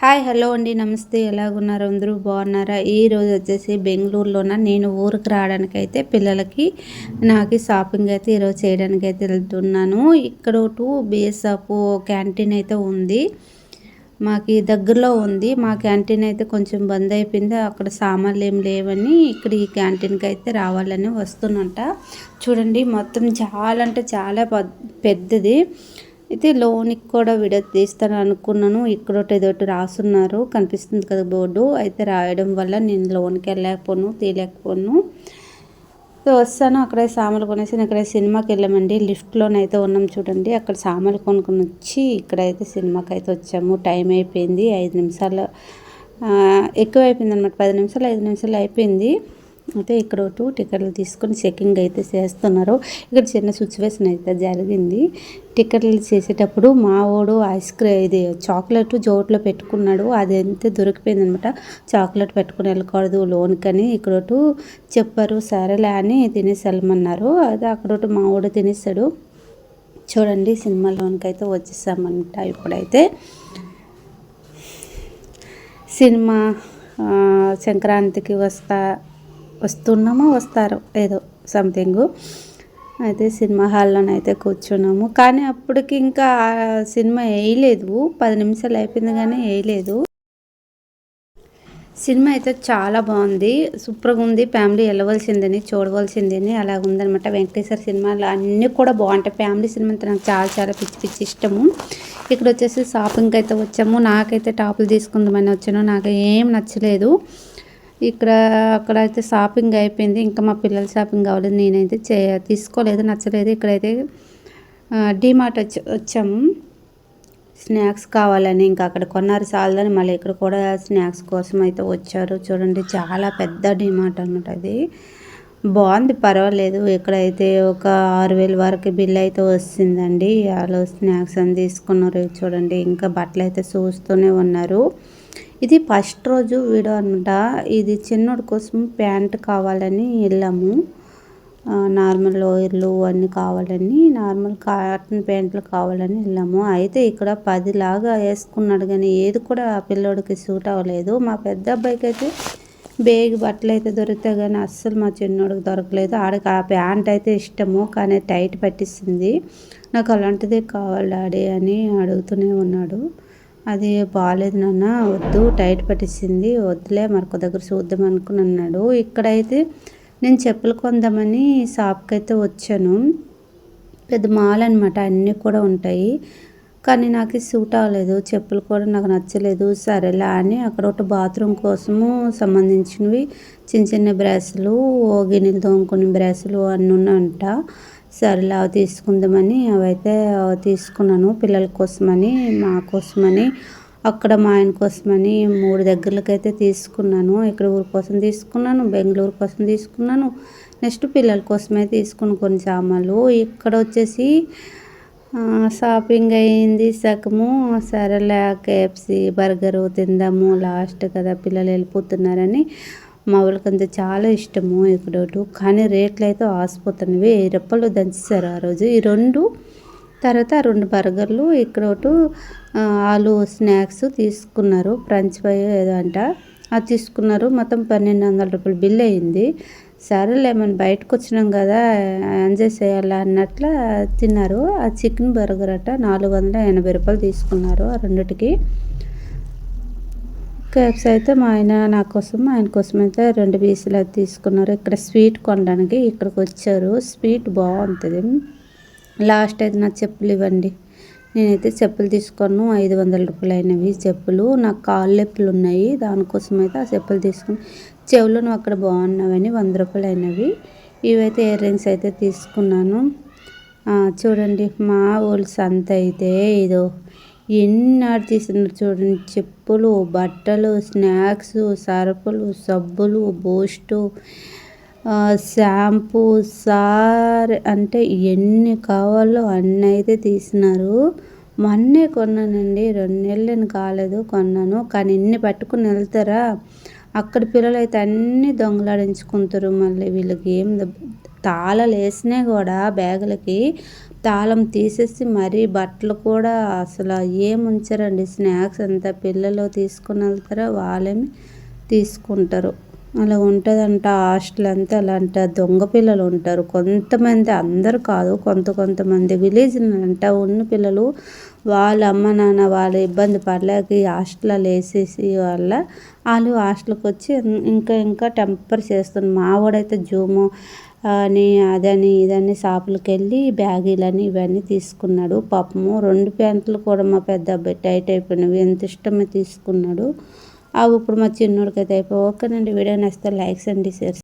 Hi hello అండి నమస్తే ఎలాగున్నారు అందరూ బాగున్నారా? ఈరోజు వచ్చేసి బెంగళూరులోన నేను ఊరికి రావడానికి అయితే పిల్లలకి నాకు షాపింగ్ అయితే ఈరోజు చేయడానికి అయితే వెళ్తున్నాను. ఇక్కడ టూ బేసప్ క్యాంటీన్ అయితే ఉంది, మాకు దగ్గరలో ఉంది. మా క్యాంటీన్ అయితే కొంచెం బంద్ అయిపోయింది, అక్కడ సామాన్లు ఏం లేవని ఇక్కడ ఈ క్యాంటీన్కి అయితే రావాలని వస్తున్నట్ట. చూడండి మొత్తం చాలా అంటే చాలా పెద్దది. అయితే లోనికి కూడా తీస్తాను అనుకున్నాను. ఇక్కడొకటి ఏదోటి రాస్తున్నారు, కనిపిస్తుంది కదా బోర్డు. అయితే రాయడం వల్ల నేను లోనికి వెళ్ళలేకపోను, తీయలేకపోను. వస్తాను అక్కడ సామాన్లు కొనేసి ఇక్కడ సినిమాకి వెళ్ళామండి. లిఫ్ట్లోనైతే ఉన్నాం చూడండి. అక్కడ సామాన్లు కొనుక్కొని వచ్చి ఇక్కడైతే సినిమాకి అయితే వచ్చాము. టైం అయిపోయింది, 5 నిమిషాలు ఎక్కువ అయిపోయింది అనమాట. 10 నిమిషాలు 5 నిమిషాలు అయిపోయింది. అయితే ఇక్కడ టికెట్లు తీసుకొని చెకింగ్ అయితే చేస్తున్నారు. ఇక్కడ చిన్న సిచ్యువేషన్ అయితే జరిగింది. టికెట్లు చేసేటప్పుడు మా వాడు ఐస్ క్రీమ్ ఇది చాక్లెట్ జోట్లో పెట్టుకున్నాడు, అది అంతే దొరికిపోయింది అనమాట. చాక్లెట్ పెట్టుకుని వెళ్ళకూడదు లోన్కని ఇక్కడ చెప్పారు. సరేలే అని తినేసి వెళ్ళమన్నారు. అది అక్కడ మా వాడు తినేసాడు. చూడండి సినిమాలోనికి అయితే వచ్చేసామంట. ఇప్పుడైతే సినిమా సంక్రాంతికి వస్తారు ఏదో సంథింగ్. అయితే సినిమా హాల్లోనైతే కూర్చున్నాము, కానీ అప్పటికి ఇంకా సినిమా వేయలేదు. 10 నిమిషాలు అయిపోయింది కానీ వేయలేదు. సినిమా అయితే చాలా బాగుంది, సూపర్గా ఉంది. ఫ్యామిలీ వెళ్ళవలసిందని చూడవలసిందని అలా ఉందనమాట. వెంకటేశ్వర సినిమాలు అన్నీ కూడా బాగుంటాయి. ఫ్యామిలీ సినిమా అంటే నాకు చాలా చాలా పిచ్చి ఇష్టము. ఇక్కడ వచ్చేసి షాపింగ్కి అయితే వచ్చాము. నాకైతే టాపులు తీసుకుందామని వచ్చాను, నాకు ఏం నచ్చలేదు. అక్కడైతే షాపింగ్ అయిపోయింది. ఇంకా మా పిల్లల షాపింగ్ కావాలి, నేనైతే తీసుకోలేదు, నచ్చలేదు. ఇక్కడైతే డిమార్ట్ వచ్చాము స్నాక్స్ కావాలని. ఇంకా అక్కడ కొన్నారు చాలని మళ్ళీ ఇక్కడ కూడా స్నాక్స్ కోసం అయితే వచ్చారు. చూడండి చాలా పెద్ద డిమార్ట్ అన్నమాట. అది బాగుంది, పర్వాలేదు. ఇక్కడైతే ఒక 6,000 వరకు బిల్ అయితే వస్తుందండి. వాళ్ళు స్నాక్స్ అని తీసుకున్నారు. చూడండి ఇంకా బట్టలు అయితే చూస్తూనే ఉన్నారు. ఇది ఫస్ట్ రోజు వీడియో అనమాట. ఇది చిన్నోడి కోసం ప్యాంట్ కావాలని వెళ్ళాము. నార్మల్ లోయర్లు అన్నీ కావాలని, నార్మల్ కాటన్ ప్యాంట్లు కావాలని వెళ్ళాము. అయితే ఇక్కడ 10 లాగా వేసుకున్నాడు, కానీ ఏది కూడా ఆ పిల్లోడికి సూట్ అవ్వలేదు. మా పెద్ద అబ్బాయికి అయితే బేగ్ బట్టలు అయితే దొరుకుతాయి, కానీ అస్సలు మా చిన్నోడికి దొరకలేదు. ఆడికి ఆ ప్యాంట్ అయితే ఇష్టము, కానీ టైట్ పట్టిస్తుంది. నాకు అలాంటిదే కావాలి డాడీ అని అడుగుతూనే ఉన్నాడు. అది బాగాలేదు నాన్న, వద్దు, టైట్ పట్టేసింది, వద్దులే మరొక దగ్గర చూద్దాం అనుకుని అన్నాడు. ఇక్కడైతే నేను చెప్పులు కొందామని షాప్కి అయితే వచ్చాను. పెద్ద మాల్ అనమాట, అన్నీ కూడా ఉంటాయి, కానీ నాకు సూట్ అవ్వలేదు. చెప్పులు కూడా నాకు నచ్చలేదు. సరేలా అని అక్కడ ఒక బాత్రూమ్ కోసము సంబంధించినవి చిన్న చిన్న బ్రష్లు, గిన్నెలు తోముకునే బ్రష్లు అన్నీ ఉన్నాయంట. సరేలా తీసుకుందామని అవైతే తీసుకున్నాను. పిల్లల కోసమని, మా కోసమని, అక్కడ మా ఆయన కోసమని 3 దగ్గరలకైతే తీసుకున్నాను. ఇక్కడ ఊరి కోసం తీసుకున్నాను, బెంగళూరు కోసం తీసుకున్నాను, నెక్స్ట్ పిల్లల కోసమే తీసుకుని కొన్ని సామాన్లు. ఇక్కడ వచ్చేసి షాపింగ్ అయింది సగము. సరేలే కేఎఫ్సి బర్గరు తిందాము, లాస్ట్ కదా పిల్లలు వెళ్ళిపోతున్నారని. మా వాళ్ళకంతా చాలా ఇష్టము ఇక్కడ. కానీ రేట్లు అయితే ఆసిపోతున్నవి. 1000 రూపాయలు దంచేశారు ఆ రోజు. ఈ 2 తర్వాత 2 బర్గర్లు, ఇక్కడ ఆలు స్నాక్స్ తీసుకున్నారు, ఫ్రెంచ్ ఫ్రై ఏదో అంట, అది తీసుకున్నారు. మొత్తం 1200 రూపాయలు బిల్ అయింది. సరేలే మనం బయటకు వచ్చినాం కదా, ఎంజాయ్ చేయాలా అన్నట్లు తిన్నారు. ఆ చికెన్ బర్గర్ అట 480 రూపాయలు తీసుకున్నారు ఆ రెండిటికి. కేక్స్ అయితే మా ఆయన నా కోసం, ఆయన కోసం అయితే 2 పీసులు అయితే తీసుకున్నారు. ఇక్కడ స్వీట్ కొనడానికి ఇక్కడికి వచ్చారు. స్వీట్ బాగుంటుంది. లాస్ట్ అయితే నా చెప్పులు ఇవ్వండి, నేనైతే చెప్పులు తీసుకున్నాను. 500 రూపాయలు అయినవి చెప్పులు. నాకు కాళ్ళు నొప్పులు ఉన్నాయి, దానికోసం అయితే ఆ చెప్పులు తీసుకుని. చెవులను అక్కడ బాగున్నవని 100 రూపాయలు అయినవి. ఇవైతే ఇయర్ రింగ్స్ అయితే తీసుకున్నాను. చూడండి మా ఊళ్ళ సంత అయితే ఇదో ఎన్ని ఆడ తీస్తున్నారు చూడండి. చెప్పులు, బట్టలు, స్నాక్స్, సరుకులు, సబ్బులు, బూస్టు, షాంపూ, సార్ అంటే ఎన్ని కావాలో అన్నీ అయితే తీసినారు. మొన్నే కొన్నానండి, 2 నెలలని కాలేదు కొన్నాను. కానీ ఇన్ని పట్టుకుని వెళ్తారా, అక్కడ పిల్లలు అయితే అన్నీ దొంగలాడించుకుంటారు. మళ్ళీ వీళ్ళకి ఏం తాళాలు వేసినా కూడా బ్యాగులకి తాళం తీసేసి మరీ బట్టలు కూడా అసలు ఏం ఉంచరండి. స్నాక్స్ అంతా పిల్లలు తీసుకుని వెళ్తారో వాళ్ళేమి తీసుకుంటారు. అలా ఉంటుందంట హాస్టల్ అంతా. అలాంటి దొంగ పిల్లలు ఉంటారు కొంతమంది, అందరు కాదు, కొంతమంది విలేజ్ అంట ఉన్న పిల్లలు వాళ్ళ అమ్మ నాన్న వాళ్ళ ఇబ్బంది పడలేక ఈ హాస్టల్లో వేసేసి వాళ్ళు హాస్టల్కి వచ్చి ఇంకా టెంపర్ చేస్తున్నారు. మావాడైతే జూము అని అదని ఇదని షాపులకు వెళ్ళి బ్యాగీలని ఇవన్నీ తీసుకున్నాడు. పాపము 2 ప్యాంట్లు కూడా మా పెద్ద అబ్బాయి టైట్ అయిపోయినవి, ఎంత ఇష్టమో తీసుకున్నాడు. అవి ఇప్పుడు మా చిన్నోడికైతే అయిపోయి. ఓకేనండి, వీడియో నచ్చితే లైక్స్ అండ్ షేర్స్.